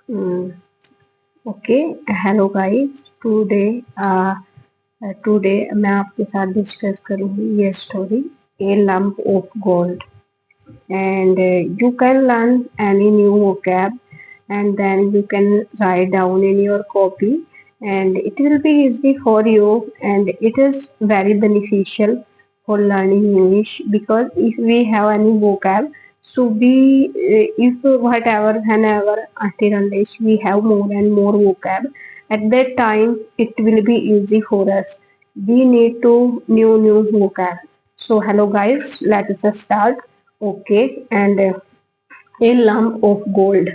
Mm, okay, hello guys. Today मैं आपके साथ डिस्कस करूंगी ये story, A lump of gold. And you can learn any new vocab, and then you can write down in your copy, and it will be easy for you, and it is very beneficial for learning English, because if we have any vocab, so we if whatever whenever until unless we have more and more vocab, at that time it will be easy for us. We need to new vocab. So hello guys, let us start. Okay and A lump of gold,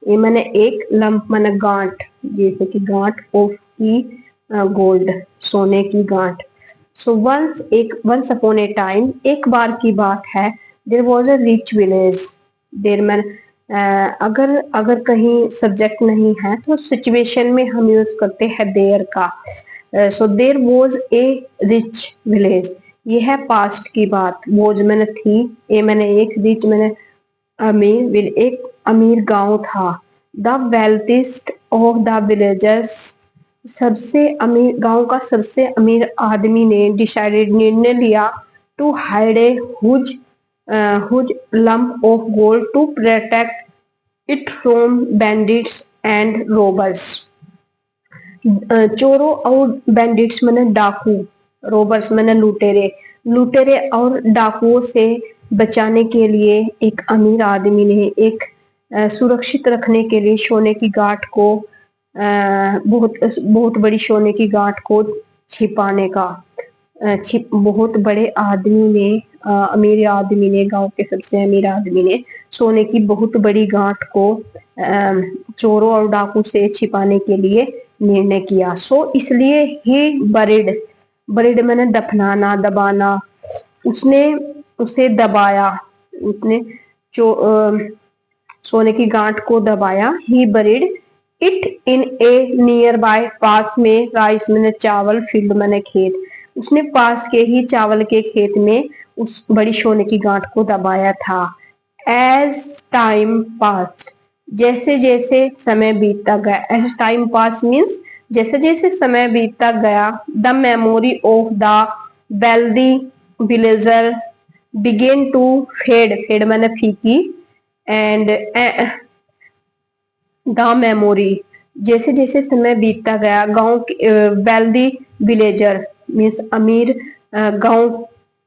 ये मैंने एक lump मैंने गांठ, जैसे कि गांठ of की gold, सोने की गांठ। So once upon a time, एक बार की बात है, there was a rich village. There man अगर अगर कहीं सब्जेक्ट नहीं है तो सिचुएशन में हम यूज करते हैं देयर का। So there was a rich village, ये है पास्ट की बात। वॉज मैंने थी, ए मैंने एक, रिच मैंने अमीर, एक अमीर गांव था। The wealthiest of the villagers, सबसे अमीर गांव का सबसे अमीर आदमी ने डिसाइडेड, निर्णय लिया, to hide a huge huge lump of gold to protect it from bandits and robbers. चोरों और बैंडिट्स मैंने डाकू, रोबर्स मैंने लुटेरे, लुटेरे और डाकुओं से बचाने के लिए एक अमीर आदमी ने एक सुरक्षित रखने के लिए सोने की गांठ को, बहुत बहुत बड़ी सोने की गांठ को छिपाने का, बहुत बड़े आदमी ने, अमीर आदमी ने, गांव के सबसे अमीर आदमी ने सोने की बहुत बड़ी गांठ को चोरों और डाकू से छिपाने के लिए निर्णय किया। सो इसलिए ही बरिड, बरिड मैंने दफनाना, दबाना, उसने उसे दबाया, उसने सोने की गांठ को दबाया। He buried it in a nearby, पास में, राइस मैंने चावल, फील्ड मैंने खेत, उसने पास के ही चावल के खेत में उस बड़ी सोने की गांठ को दबाया था। एज टाइम पास्ट, जैसे जैसे समय बीतता गया, एज टाइम पास मीन्स जैसे जैसे समय बीतता गया, the memory of the wealthy villager began to fade, fade मैंने फीकी, एंड द मेमोरी, जैसे जैसे समय बीतता गया, गांव वेल्दी विलेजर मीन्स अमीर गांव,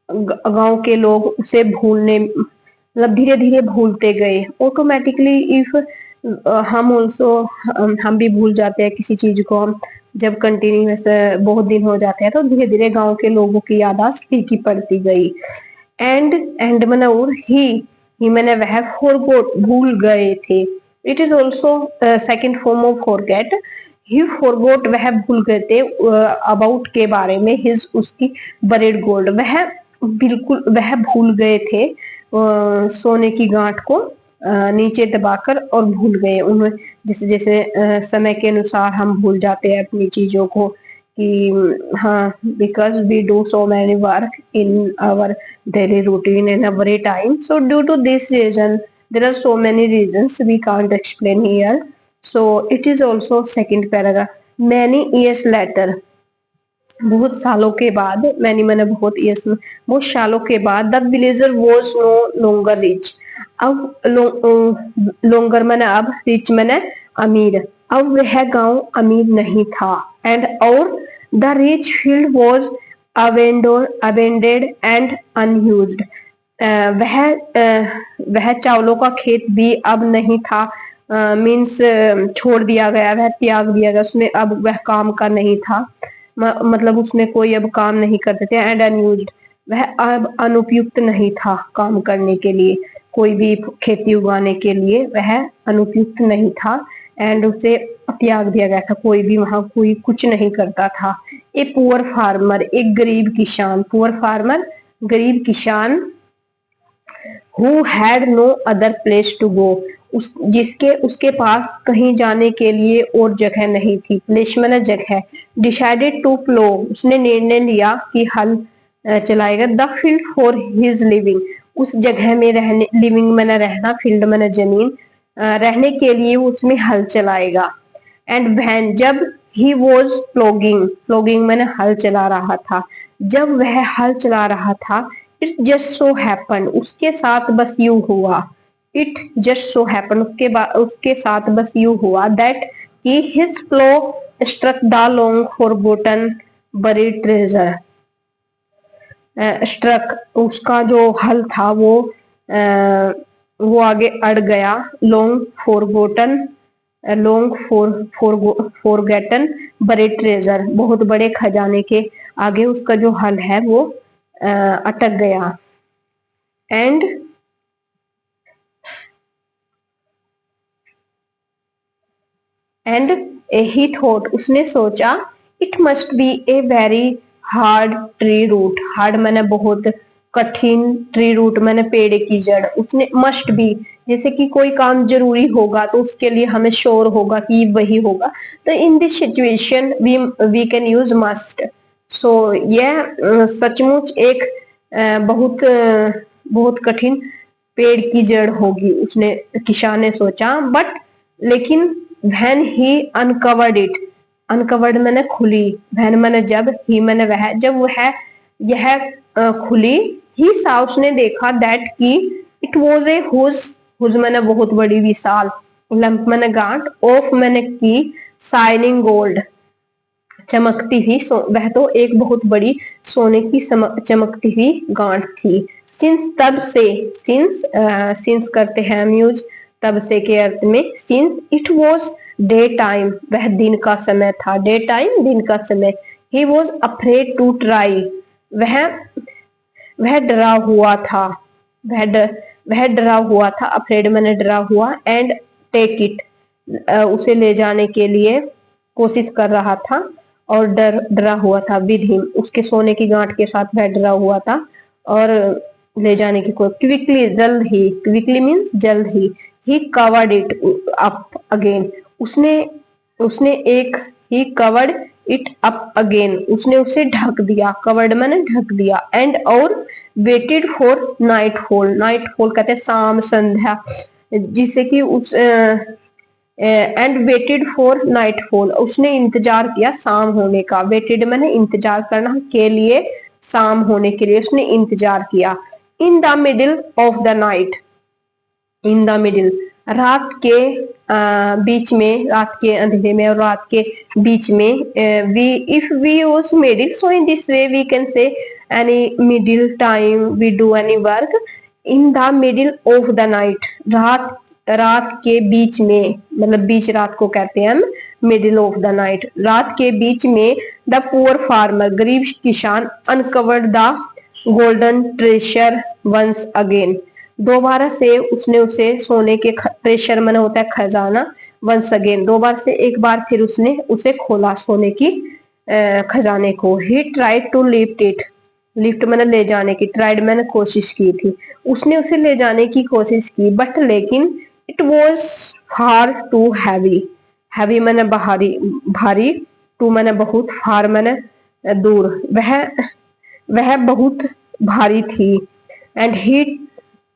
गांव के लोग उसे भूलने, मतलब धीरे धीरे भूलते गए। ऑटोमेटिकली इफ हम ऑल्सो, हम भी भूल जाते हैं किसी चीज को, हम जब कंटिन्यूस बहुत दिन हो जाते हैं तो धीरे धीरे गांव के लोगों की यादाश्त फीकी पड़ती गई। एंड मैंने और ही मैंने वह फॉरगॉट, भूल गए थे। It is also second form of forget. He forgot, वह भूल गए थे, अबाउट के बारे में, हिज उसकी, बरेड गोल्ड, वह बिल्कुल वह भूल गए थे सोने की गांठ को नीचे दबाकर, और भूल गए उन्हें। जैसे जैसे समय के अनुसार हम भूल जाते हैं अपनी चीजों को, कि हाँ, because we do so many work in our daily routine in every time. So due to this reason, there are so many reasons we can't explain here. So it is also second paragraph. Many years later, बहुत सालों के बाद, मैंने मैंने बहुत years, बहुत सालों के बाद, the villager was no longer rich, अब लॉन्गर मैंने अब, रिच मैंने अमीर, अब वह गांव अमीर नहीं था। एंड और the rich field was abundant and unused, वह चावलों का खेत भी अब नहीं था, मीन्स छोड़ दिया गया, वह त्याग दिया गया, उसमें अब वह काम का नहीं था, मतलब उसमें कोई अब काम नहीं करते थे। एंड अनयूज्ड, वह अब अनुपयुक्त नहीं था काम करने के लिए, कोई भी खेती उगाने के लिए वह अनुपयुक्त नहीं था, एंड उसे त्याग दिया गया था, कोई भी वहां कोई कुछ नहीं करता था। ए पुअर फार्मर, एक गरीब किसान, पुअर फार्मर गरीब किसान, who had no other place to go, उस जिसके उसके पास कहीं जाने के लिए और जगह नहीं थी, प्लेस मैंने जगह। डिसाइडेड टू प्लो, उसने निर्णय लिया कि हल चलाएगा, the field for his living, उस जगह में रहने, लिविंग मैंने रहना, फील्ड मैंने जमीन, रहने के लिए वो उसमें हल चलाएगा। एंड वैन जब ही वॉज प्लोगिंग, प्लोगिंग मैंने हल चला रहा था, जब वह हल चला रहा था, इट जस्ट सो हैपन, उसके साथ बस यूं हुआ, इट जस्ट सो हैपन, उसके बाद उसके साथ बस यूं हुआ, दैट कि his plough struck the long forgotten buried treasure, struck उसका जो हल था वो आगे अड़ गया, long forgotten, long forgotten buried treasure, बहुत बड़े खजाने के आगे उसका जो हल है वो अटक गया। एंड एंड ही थॉट, उसने सोचा, it must be a very hard tree root, hard मैंने बहुत कठिन, ट्री रूट मैंने पेड़ की जड़, उसने मस्ट बी, जैसे कि कोई काम जरूरी होगा तो उसके लिए हमें श्योर होगा कि वही होगा, तो in this situation we can use must. So यह सचमुच एक बहुत कठिन पेड़ की जड़ होगी, उसने किसान ने सोचा, बट लेकिन when he uncovered it, uncovered मैंने खुली, व्हेन मैंने जब, ही मैंने वह, जब वह यह खुली, ही सा उसने देखा, दैट की it was a huge, huge मैंने बहुत बड़ी विशाल, लंप मैंने गांठ, ऑफ मैंने की, शाइनिंग गोल्ड चमकती हुई, वह तो एक बहुत बड़ी सोने की चमकती हुई गांठ थी। सिंस तब से, सिंस करते हैं हम यूज तब से के अर्थ में, since it was day time, वह दिन का समय था, डे टाइम दिन का समय, he was afraid to try, वह वह डरा हुआ था, वह डरा हुआ था, अफ्रेड मैंने डरा हुआ, एंड टेक इट उसे ले जाने के लिए कोशिश कर रहा था, और डरा हुआ था विद हिम, उसके सोने की गांठ के साथ वह डरा हुआ था, और ले जाने की कोशिश, क्विकली जल्द ही, क्विकली मीन्स जल्द ही कवर्ड इट अप अगेन, उसने उसने एक, ही कवर्ड इट अप अगेन, उसने उसे ढक दिया, कवर्ड मैंने ढक दिया, एंड और waited for night fall, night fall कहते हैं शाम संध्या, जिसे कि उस and waited for night fall, उसने इंतजार किया शाम होने का, वेटेड मैंने इंतजार करना के लिए, शाम होने के लिए उसने इंतजार किया। इन the middle of the night, in the middle रात के बीच में, रात के अंधेरे में और रात के बीच में, we if we use middle, so in this way we can say any middle time we do any work, in the middle of the night, रात के बीच में, मतलब बीच रात को कहते हैं हम मिडिल ऑफ द नाइट, रात के बीच में, द पुअर फार्मर, गरीब किसान, uncovered the golden treasure once again, दोबारा से उसने उसे सोने के ट्रेशर मन होता है खजाना, वंस अगेन दोबारा से एक बार फिर उसने उसे खोला, सोने की खजाने को। He tried to lift it, lift मैंने ले जाने की, ट्राइड मैंने कोशिश की थी, उसने उसे ले जाने की कोशिश की, बट लेकिन it was far too heavy, heavy मैंने भारी, भारी, टू मैंने बहुत, फार मैंने दूर, वह बहुत भारी थी, एंड ही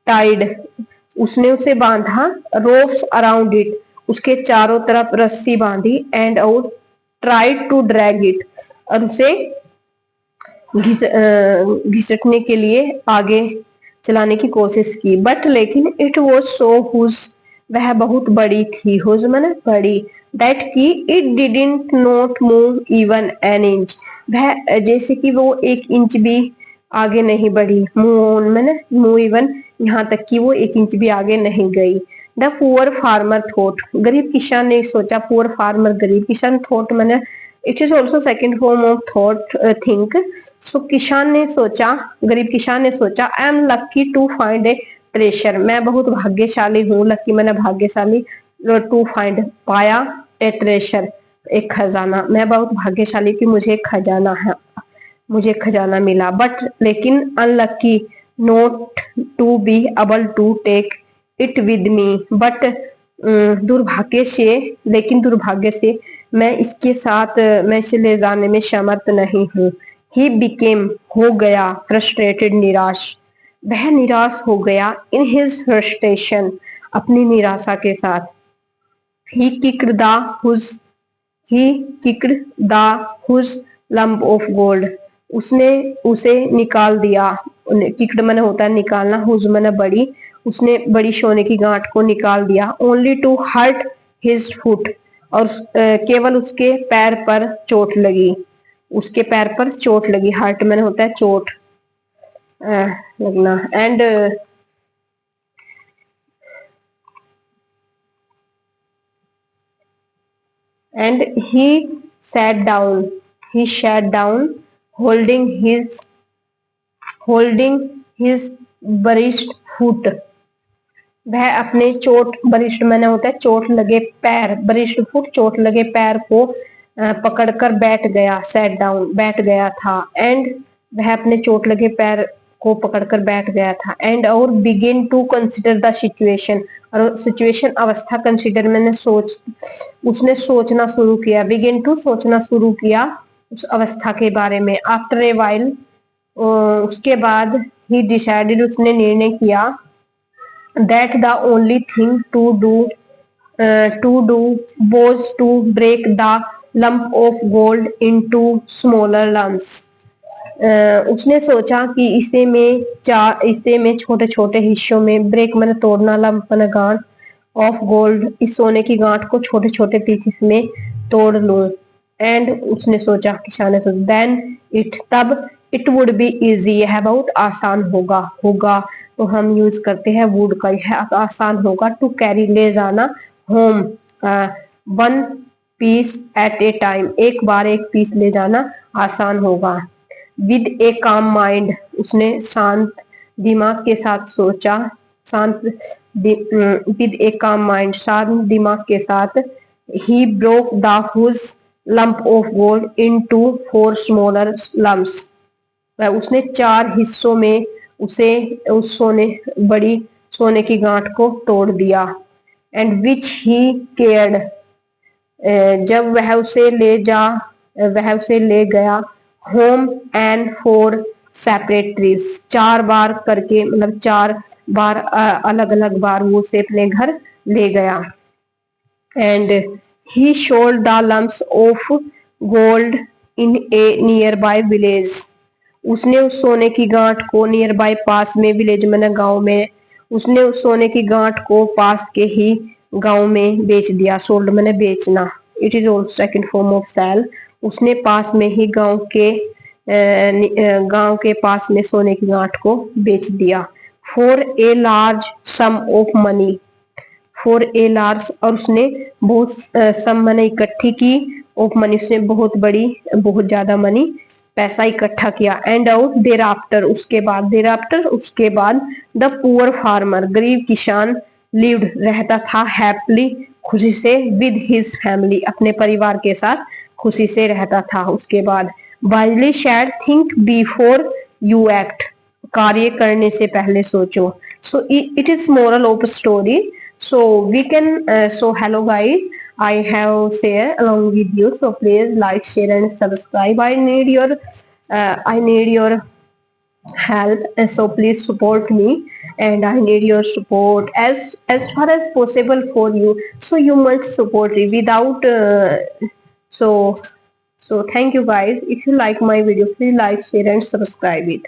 टाइड, उसने उसे बांधा, रोप्स अराउंड इट, उसके चारों तरफ रस्सी बांधी, एंड और ट्राइड टू ड्रैग इट, और उसे घिसटने के लिए आगे चलाने की कोशिश की, बट लेकिन इट वॉज सो हुज, वह बहुत बड़ी थी, हुज मैंने बड़ी, दैट की it didn't not move even an inch, वह जैसे कि वो एक इंच भी आगे नहीं बढ़ी, मूव मैंने मूव इवन, यहाँ तक कि वो एक इंच भी आगे नहीं गई। द पुअर फार्मर थॉट, गरीब किसान ने सोचा, पुअर फार्मर गरीब किसान, थॉट मैंने it is also second form of thought think, so किसान ने सोचा, गरीब किसान ने सोचा, I am lucky to find a treasure, मैं बहुत भाग्यशाली हूँ, लकी मैंने भाग्यशाली, टू फाइंड पाया, ए ट्रेशर एक खजाना, मैं बहुत भाग्यशाली कि मुझे एक खजाना है, मुझे खजाना मिला, बट लेकिन unlucky not to be able to take it with me, but दुर्भाग्य से, लेकिन दुर्भाग्य से मैं इसके साथ, मैं इसे ले जाने में समर्थ नहीं हूँ। ही बिकेम, हो गया, फ्रस्ट्रेटेड, निराश, वह निराश हो गया, इन हिज फ्रस्ट्रेशन, अपनी निराशा के साथ। He kicked the huge he kicked the huge lump of gold, उसने उसे निकाल दिया। किक्ड मैंने होता है निकालना, हुज मैंने बड़ी, उसने बड़ी सोने की गांठ को निकाल दिया। Only to hurt his foot, और केवल उसके पैर पर चोट लगी। उसके पैर पर चोट लगी, हर्ट मैंने होता है चोट लगना। And he sat down holding his बरिष्ठ फुट, वह अपने चोट, बरिष्ठ मैंने होता है चोट लगे पैर, बरिष्ठ फुट चोट लगे पैर को पकड़कर बैठ गया। सेट डाउन बैठ गया था। एंड वह अपने चोट लगे पैर को पकड़कर बैठ गया था। एंड और begin to consider the situation, और सिचुएशन अवस्था कंसिडर मैंने उसने सोचना शुरू किया। बिगिन टू सोचना शुरू किया उस अवस्था के बारे में। आफ्टर ए वाइल, उसके बाद ही डिसाइडेड, उसने निर्णय किया that the only thing to do was to break the lump of gold into smaller lumps. उसने सोचा कि इसे में छोटे छोटे हिस्सों में, ब्रेक मैंने तोड़ना, लंप मैंने गांठ, ऑफ गोल्ड इस सोने की गांठ को छोटे छोटे पीसेस में तोड़ लूं। एंड उसने सोचा, किसान ने सोचा, देन तब इट वुड बी इजी, यह बहुत आसान होगा तो हम यूज करते हैं वुड का, यह आसान होगा टू कैरी ले जाना, home one piece at a time, एक बार एक पीस ले जाना आसान होगा। विद ए काम माइंड, उसने शांत दिमाग के साथ सोचा, विद ए काम माइंड, शांत दिमाग के साथ। He broke the huge lump of gold into 4 smaller lumps, उसने 4 हिस्सों में उस बड़ी सोने की गांठ को तोड़ दिया। एंड विच ही केयर्ड, जब वह उसे ले गया होम एंड 4 सेपरेट ट्रिप्स, 4 बार करके, मतलब 4 बार अलग अलग बार वो उसे अपने घर ले गया। And he sold the lumps of gold in a nearby village, उसने उस सोने की गांठ को नियर बाय, पास में, विलेज मैंने गांव में, उसने उस सोने की गांठ को पास के ही गांव में बेच दिया। सोल्ड मैंने बेचना, it is also second form of sale. उसने पास में ही गांव के पास में सोने की गांठ को बेच दिया। For a large some of money, for a large, और उसने बहुत सम मनी इकट्ठी की, ऑफ मनी, उसने बहुत ज्यादा मनी, पैसा इकट्ठा किया। एंड और देर आफ्टर, उसके बाद द पुअर फार्मर, गरीब किसान, लिव्ड रहता था, हैप्पीली खुशी से, विद हिज फैमिली, अपने परिवार के साथ खुशी से रहता था। उसके बाद wisely sad, think before you act, कार्य करने से पहले सोचो। So it is moral of story. So we can so hello guys, I have share along with you, so please like, share and subscribe. I need your help, so please support me, and I need your support as far as possible for you, so you must support me without so so thank you guys. If you like my video, please like, share and subscribe it.